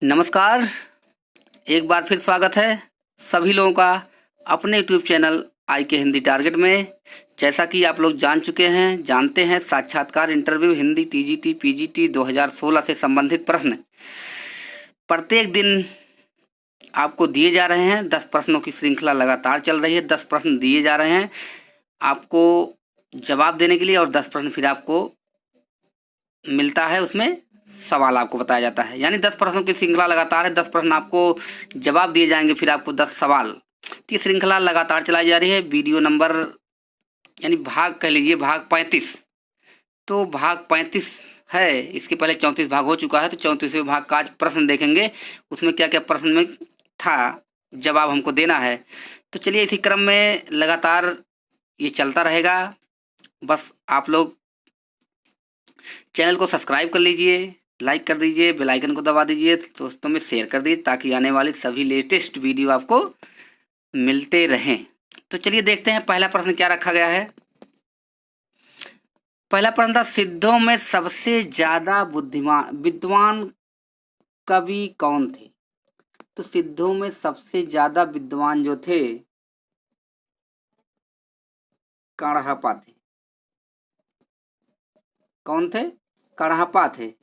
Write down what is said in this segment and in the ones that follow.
नमस्कार। एक बार फिर स्वागत है सभी लोगों का अपने यूट्यूब चैनल आई के हिंदी टारगेट में। जैसा कि आप लोग जानते हैं साक्षात्कार इंटरव्यू हिंदी टीजीटी पीजीटी 2016 से संबंधित प्रश्न प्रत्येक दिन आपको दिए जा रहे हैं। 10 प्रश्नों की श्रृंखला लगातार चल रही है। 10 प्रश्न दिए जा रहे हैं आपको जवाब देने के लिए और 10 प्रश्न फिर आपको मिलता है, उसमें सवाल आपको बताया जाता है। यानी 10 प्रश्नों की श्रृंखला लगातार है। 10 प्रश्न आपको जवाब दिए जाएंगे, फिर आपको 10 सवाल। तो ये श्रृंखला लगातार चलाई जा रही है। वीडियो नंबर यानी भाग कह लीजिए भाग 35। तो भाग 35 है, इसके पहले 34 भाग हो चुका है। तो 34वें भाग का आज प्रश्न देखेंगे, उसमें क्या क्या प्रश्न में था, जवाब हमको देना है। तो चलिए इसी क्रम में लगातार ये चलता रहेगा। बस आप लोग चैनल को सब्सक्राइब कर लीजिए, लाइक कर दीजिए, बेल आइकन को दबा दीजिए, दोस्तों में शेयर कर दीजिए ताकि आने वाली सभी लेटेस्ट वीडियो आपको मिलते रहें। तो चलिए देखते हैं पहला प्रश्न क्या रखा गया है। पहला प्रश्न था, सिद्धों में सबसे ज्यादा विद्वान कवि कौन थे? तो सिद्धों में सबसे ज्यादा विद्वान जो थे कणहपा थे। कौन थे? कणहपा थे।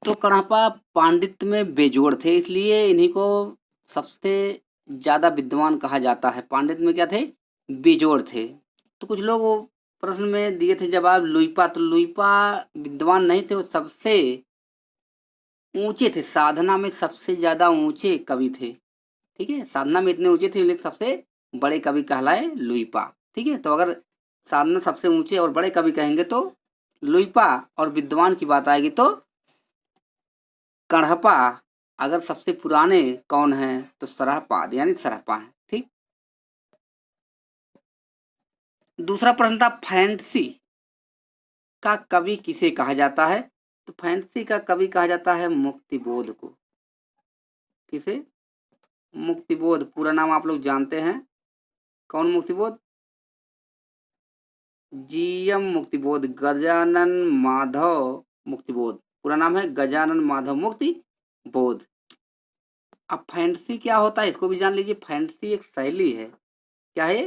तो कणहपा पांडित्य में बेजोड़ थे, इसलिए इन्हीं को सबसे ज्यादा विद्वान कहा जाता है। पांडित्य में क्या थे? बेजोड़ थे। तो कुछ लोग वो प्रश्न में दिए थे जवाब लुइपा। तो लुइपा विद्वान नहीं थे, वो सबसे ऊंचे थे। साधना में सबसे ज्यादा ऊंचे कवि थे। ठीक है, साधना में इतने ऊंचे थे, लेकिन सबसे बड़े कवि कहलाए लुइपा। ठीक है, तो अगर साधना सबसे ऊंचे और बड़े कवि कहेंगे तो लुइपा, और विद्वान की बात आएगी तो कणहपा। अगर सबसे पुराने कौन है तो सरहपाद यानी सरहपा है। ठीक। दूसरा प्रश्न था, फैंसी का कवि किसे कहा जाता है? तो फैंसी का कवि कहा जाता है मुक्तिबोध को। किसे? मुक्तिबोध। पूरा नाम आप लोग जानते हैं। कौन मुक्तिबोध? जीएम मुक्तिबोध, गजानन माधव मुक्तिबोध। पूरा नाम है गजानन माधव मुक्तिबोध। अब फैंसी क्या होता है इसको भी जान लीजिए। फैंसी एक शैली है। क्या है?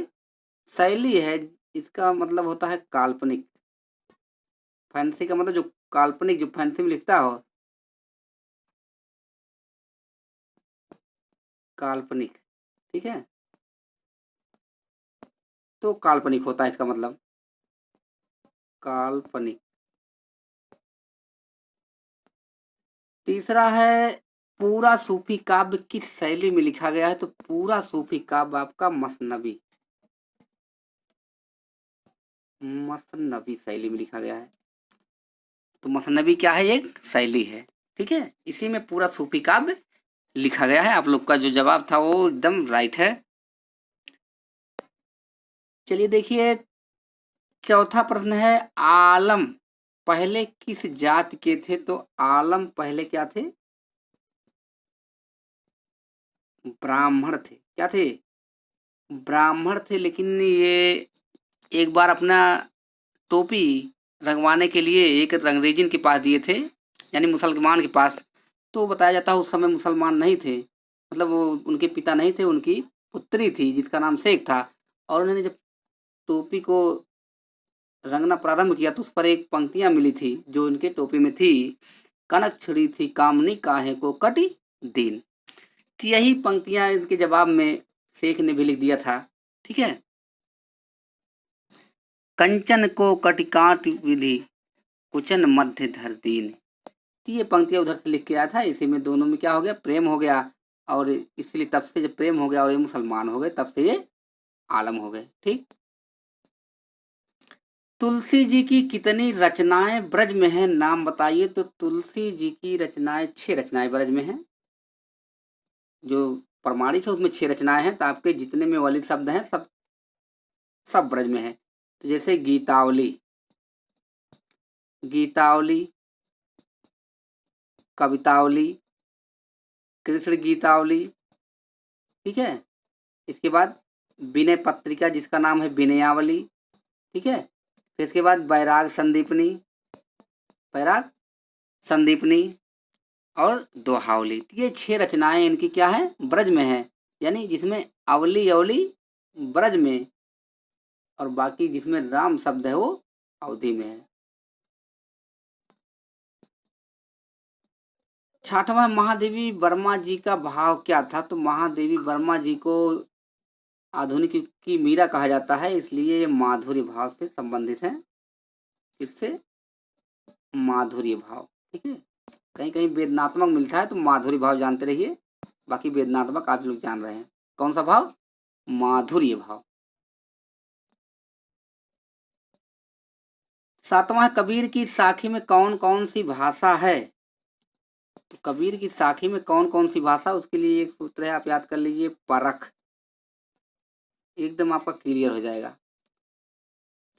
शैली है। इसका मतलब होता है काल्पनिक। फैंसी का मतलब जो काल्पनिक, जो फैंसी में लिखता हो काल्पनिक। ठीक है, तो काल्पनिक होता है इसका मतलब, काल्पनिक। तीसरा है, पूरा सूफी काव्य किस शैली में लिखा गया है? तो पूरा सूफी काव्य आपका मसनवी, मसनवी शैली में लिखा गया है। तो मसनवी क्या है? एक शैली है। ठीक है, इसी में पूरा सूफी काव्य लिखा गया है। आप लोग का जो जवाब था वो एकदम राइट है। चलिए देखिए, चौथा प्रश्न है, आलम पहले किस जाति के थे? तो आलम पहले क्या थे? ब्राह्मण थे। क्या थे? ब्राह्मण थे। लेकिन ये एक बार अपना टोपी रंगवाने के लिए एक रंगरेजिन के पास दिए थे, यानी मुसलमान के पास। तो बताया जाता है उस समय मुसलमान नहीं थे, मतलब वो उनके पिता नहीं थे, उनकी पुत्री थी जिसका नाम शेख था। और उन्होंने जब टोपी को रंगना प्रारंभ किया तो उस पर एक पंक्तियां मिली थी जो उनके टोपी में थी, कनक छुड़ी थी कामनी काहे को कटी दीन। तो यही पंक्तियां इनके जवाब में शेख ने भी लिख दिया था। ठीक है, कंचन को कटिकाट विधि कुचन मध्य धर दीन। तो ये पंक्तियां उधर से लिख के आया था। इसी में दोनों में क्या हो गया? प्रेम हो गया। और इसलिए तब से जब प्रेम हो गया और ये मुसलमान हो गए, तब से ये आलम हो गए। ठीक। तुलसी जी की कितनी रचनाएं ब्रज में हैं? नाम बताइए। तो तुलसी जी की रचनाएं 6 रचनाएं ब्रज में हैं। जो प्रमाणिक है उसमें 6 रचनाएं हैं। तो आपके जितने में वलिद शब्द हैं सब ब्रज में है। तो जैसे गीतावली, गीतावली, कवितावली, कृष्ण गीतावली। ठीक है, इसके बाद विनय पत्रिका जिसका नाम है विनयावली। ठीक है, फिर इसके बाद बैराग संदीपनी, बैराग संदीपनी और दोहावली। ये 6 रचनाएं इनकी क्या है, ब्रज में है, यानी जिसमें अवली अवली ब्रज में और बाकी जिसमें राम शब्द है वो अवधि में है। 6वां महादेवी वर्मा जी का भाव क्या था? तो महादेवी वर्मा जी को आधुनिक युग की मीरा कहा जाता है, इसलिए ये माधुर्य भाव से संबंधित है। इससे माधुर्य भाव, ठीक है। कहीं कहीं वेदनात्मक मिलता है तो माधुर्य भाव जानते रहिए, बाकी वेदनात्मक आप लोग जान रहे हैं। कौन सा भाव? माधुर्य भाव। 7वां है, कबीर की साखी में कौन कौन सी भाषा है? तो कबीर की साखी में कौन कौन सी भाषा, उसके लिए एक सूत्र है, आप याद कर लीजिए, परख। एकदम आपका क्लियर हो जाएगा।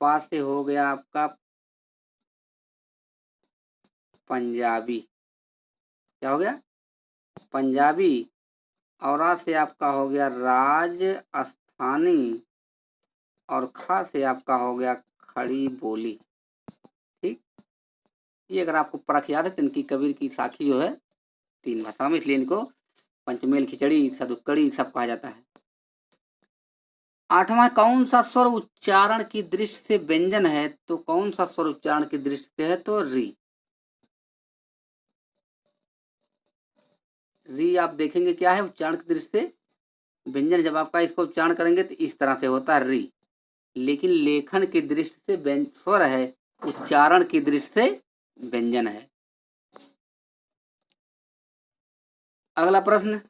पास से हो गया आपका पंजाबी, क्या हो गया? पंजाबी। और आ से आपका हो गया राजस्थानी और खा से आपका हो गया खड़ी बोली, ठीक। ये अगर आपको परख याद है तो इनकी कबीर की साखी जो है 3 भाषा में, इसलिए इनको पंचमेल खिचड़ी सदुक्कड़ी सब कहा जाता है। 8वां, कौन सा स्वर उच्चारण की दृष्टि से व्यंजन है? तो कौन सा स्वर उच्चारण की दृष्टि से है? तो री। री आप देखेंगे क्या है उच्चारण की दृष्टि से व्यंजन, जब आपका इसको उच्चारण करेंगे तो इस तरह से होता है री, लेकिन लेखन की दृष्टि से स्वर है, उच्चारण की दृष्टि से व्यंजन है। अगला प्रश्न,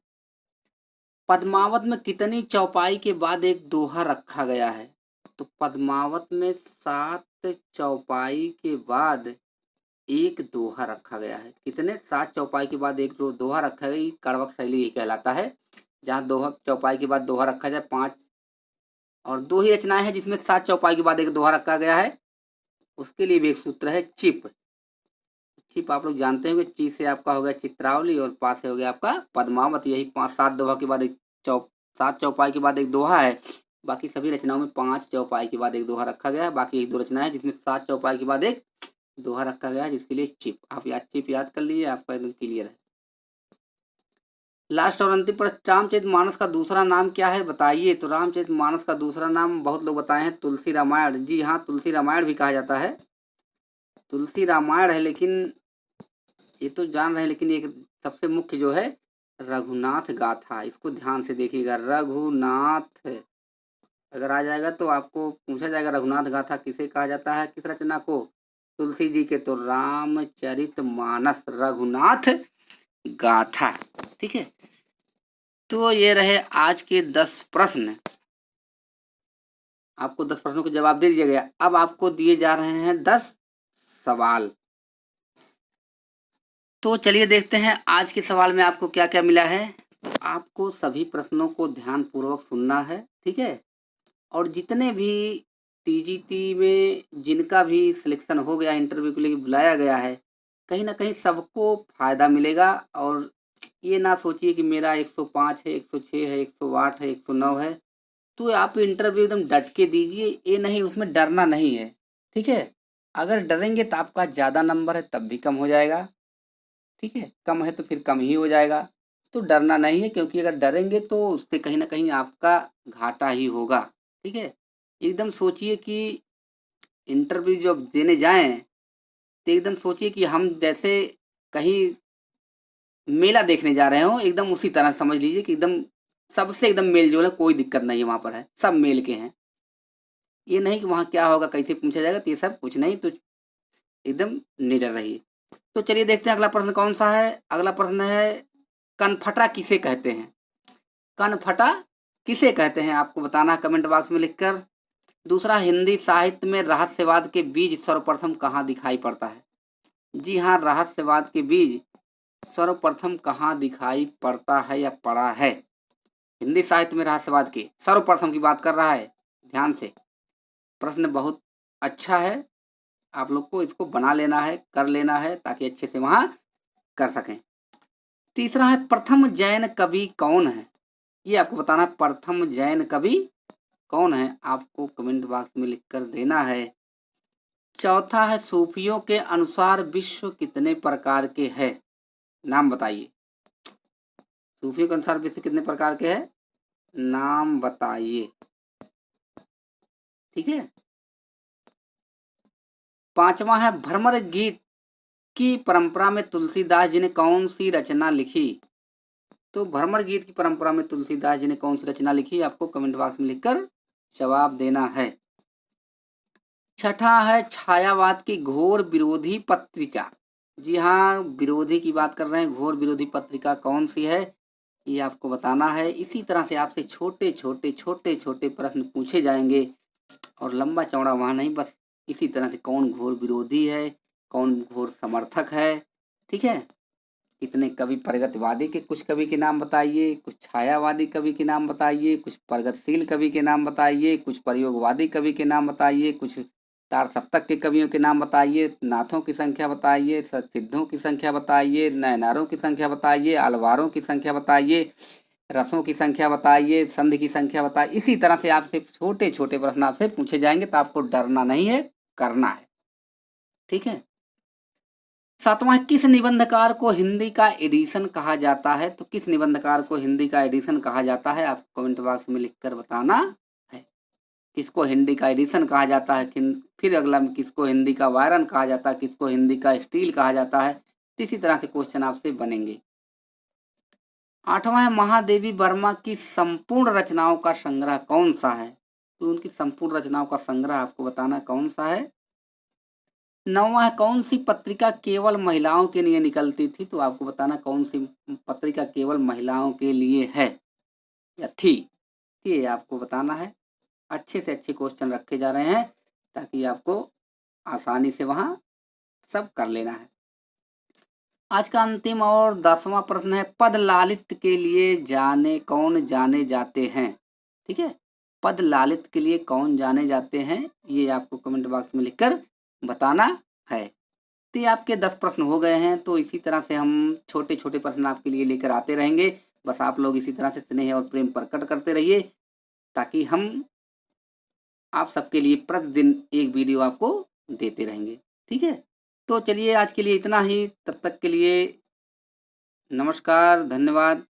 पद्मावत में कितनी चौपाई के बाद एक दोहा रखा गया है? तो पद्मावत में 7 चौपाई के बाद एक दोहा रखा गया है। कितने? 7 चौपाई के बाद एक दोहा रखा गया। कड़वक शैली कहलाता है, जहाँ दोहा चौपाई के बाद दोहा रखा जाए। 5 और 2 ही रचनाएं हैं जिसमें 7 चौपाई के बाद एक दोहा रखा गया है। उसके लिए भी एक सूत्र है, चिप। चिप आप लोग जानते होंगे, ची से आपका हो गया चित्रावली और पा से हो गया आपका पद्मावत। यही 5-7 दोहा के बाद एक 7 चौपाई के बाद एक दोहा है। बाकी सभी रचनाओं में 5 चौपाई के बाद एक दोहा रखा गया है। बाकी 1-2 रचना है जिसमें 7 चौपाई के बाद एक दोहा रखा गया है, जिसके लिए चिप। आप चिप याद कर लीजिए, आपका एकदम क्लियर है। लास्ट और अंतिम प्रश्न, रामचरितमानस का दूसरा नाम क्या है? बताइए। तो रामचरितमानस का दूसरा नाम बहुत लोग बताए हैं, तुलसी रामायण। जी हाँ, तुलसी रामायण भी कहा जाता है। तुलसी रामायण है, लेकिन ये तो जान रहे हैं, लेकिन एक सबसे मुख्य जो है रघुनाथ गाथा, इसको ध्यान से देखिएगा। रघुनाथ अगर आ जाएगा तो आपको पूछा जाएगा रघुनाथ गाथा किसे कहा जाता है, किस रचना को? तुलसी जी के। तो रामचरितमानस रघुनाथ गाथा, ठीक है। तो ये रहे आज के 10 प्रश्न। आपको 10 प्रश्नों के जवाब दे दिया गया। अब आपको दिए जा रहे हैं 10 सवाल। तो चलिए देखते हैं आज के सवाल में आपको क्या क्या मिला है। तो आपको सभी प्रश्नों को ध्यान पूर्वक सुनना है, ठीक है। और जितने भी टीजीटी में जिनका भी सिलेक्शन हो गया, इंटरव्यू के लिए बुलाया गया है, कहीं ना कहीं सबको फायदा मिलेगा। और ये ना सोचिए कि मेरा 105 है, 106 है, 108 है, 109 है, तो आप इंटरव्यू एकदम डट के दीजिए। ये नहीं, उसमें डरना नहीं है, ठीक है। अगर डरेंगे तो आपका ज़्यादा नंबर है तब भी कम हो जाएगा, ठीक है। कम है तो फिर कम ही हो जाएगा। तो डरना नहीं है, क्योंकि अगर डरेंगे तो उससे कहीं ना कहीं आपका घाटा ही होगा, ठीक है। एकदम सोचिए कि इंटरव्यू जब देने जाएं तो एकदम सोचिए कि हम जैसे कहीं मेला देखने जा रहे हो, एकदम उसी तरह समझ लीजिए कि एकदम सबसे एकदम मेल जोल है, कोई दिक्कत नहीं है, वहाँ पर है सब मेल के हैं। ये नहीं कि वहाँ क्या होगा, कैसे पूछा जाएगा, तो ये सब कुछ नहीं। तो एकदम निडर रहिए। तो चलिए देखते हैं अगला प्रश्न कौन सा है। अगला प्रश्न है, कनफटा किसे कहते हैं? कनफटा किसे कहते हैं आपको बताना है कमेंट बॉक्स में लिखकर। दूसरा, हिंदी साहित्य में रहस्यवाद के बीज सर्वप्रथम कहाँ दिखाई पड़ता है? जी हाँ, रहस्यवाद के बीज सर्वप्रथम कहाँ दिखाई पड़ता है या पड़ा है? हिंदी साहित्य में रहस्यवाद के सर्वप्रथम की बात कर रहा है। ध्यान से, प्रश्न बहुत अच्छा है, आप लोग को इसको बना लेना है, कर लेना है, ताकि अच्छे से वहां कर सकें। तीसरा है, प्रथम जैन कवि कौन है? ये आपको बताना है, प्रथम जैन कवि कौन है, आपको कमेंट बॉक्स में लिखकर देना है। चौथा है सूफियों के अनुसार विश्व कितने प्रकार के है? नाम बताइए। सूफियों के अनुसार विश्व कितने प्रकार के है? नाम बताइए। ठीक है। पांचवा है भ्रमर गीत की परंपरा में तुलसीदास जी ने कौन सी रचना लिखी? तो भ्रमर गीत की परंपरा में तुलसीदास जी ने कौन सी रचना लिखी? आपको कमेंट बॉक्स में लिखकर जवाब देना है। छठा है छायावाद की घोर विरोधी पत्रिका। जी हाँ, विरोधी की बात कर रहे हैं। घोर विरोधी पत्रिका कौन सी है, ये आपको बताना है। इसी तरह से आपसे छोटे छोटे प्रश्न पूछे जाएंगे और लंबा चौड़ा वहाँ नहीं, बस इसी तरह से कौन घोर विरोधी है, कौन घोर समर्थक है। ठीक है। कितने कवि प्रगतिवादी के कुछ कवि के नाम बताइए, कुछ छायावादी कवि के नाम बताइए, कुछ प्रगतिशील कवि के नाम बताइए, कुछ प्रयोगवादी कवि के नाम बताइए, कुछ तार सप्तक के कवियों के नाम बताइए, नाथों की संख्या बताइए, सिद्धों की संख्या बताइए, नयनारों की संख्या बताइए, अलवारों की संख्या बताइए, रसों की संख्या बताइए, संधि की संख्या बताइए। इसी तरह से आपसे छोटे छोटे प्रश्न आपसे पूछे जाएंगे, तो आपको डरना नहीं है, करना है। ठीक है। सातवां, किस निबंधकार को हिंदी का एडिशन कहा जाता है? तो किस निबंधकार को हिंदी का एडिशन कहा जाता है? आपको कमेंट बॉक्स में लिखकर बताना है। किसको हिंदी का एडिशन कहा जाता है? फिर अगला में किसको हिंदी का वायरन कहा जाता है, किसको हिंदी का स्टील कहा जाता है। इसी तरह से क्वेश्चन आपसे बनेंगे। आठवां है महादेवी वर्मा की संपूर्ण रचनाओं का संग्रह कौन सा है? तो उनकी संपूर्ण रचनाओं का संग्रह आपको बताना कौन सा है। नौवां है कौन सी पत्रिका केवल महिलाओं के लिए निकलती थी? तो आपको बताना कौन सी पत्रिका केवल महिलाओं के लिए है या थी, ये आपको बताना है। अच्छे से अच्छे क्वेश्चन रखे जा रहे हैं ताकि आपको आसानी से वहां सब कर लेना है। आज का अंतिम और 10वां प्रश्न है पद लालित के लिए कौन जाने जाते हैं? ठीक है। पद लालित के लिए कौन जाने जाते हैं, ये आपको कमेंट बॉक्स में लिखकर बताना है। तो ये आपके 10 प्रश्न हो गए हैं। तो इसी तरह से हम छोटे छोटे प्रश्न आपके लिए लेकर आते रहेंगे। बस आप लोग इसी तरह से स्नेह और प्रेम प्रकट करते रहिए ताकि हम आप सबके लिए प्रतिदिन एक वीडियो आपको देते रहेंगे। ठीक है। तो चलिए आज के लिए इतना ही। तब तक के लिए नमस्कार, धन्यवाद।